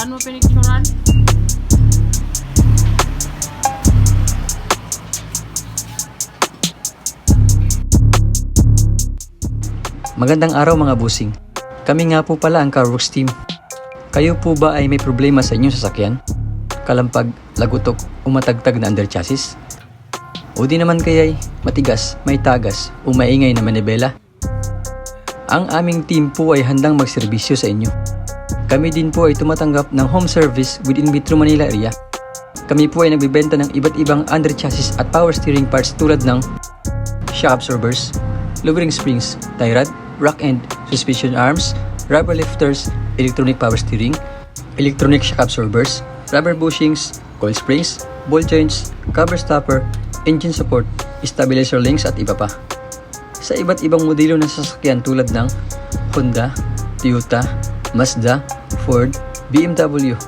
Saan mo pinicturan? Magandang araw mga busing. Kami nga po pala ang Worx team. Kayo po ba ay may problema sa inyong sasakyan? Kalampag, Lagutok o matagtag na underchassis? O di naman kaya'y matigas, may tagas o maingay na Manibela? Ang aming team po ay handang magserbisyo sa inyo. Kami din po ay tumatanggap ng home service within Metro Manila area. Kami po ay nagbibenta ng iba't ibang underchassis at power steering parts tulad ng shock absorbers, lowering springs, tie rod, rock end, suspension arms, rubber lifters, electronic power steering, electronic shock absorbers, rubber bushings, coil springs, ball joints, cover stopper, engine support, stabilizer links at iba pa. Sa iba't ibang modelo ng sasakyan tulad ng Honda, Toyota, Mazda, Ford, BMW,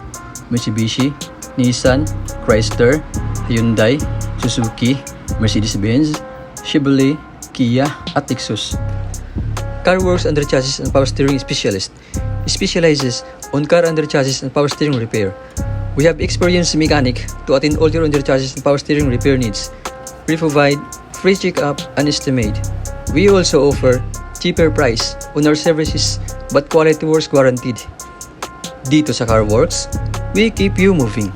Mitsubishi, Nissan, Chrysler, Hyundai, Suzuki, Mercedes-Benz, Chevrolet, Kia at Lexus. Worx Underchassis and Power Steering Specialist specializes on car underchassis and power steering repair. We have experienced mechanic to attend all your underchassis and power steering repair needs. We provide free check-up and estimate. We also offer cheaper price on our services but quality works guaranteed. Dito sa Worx, we keep you moving.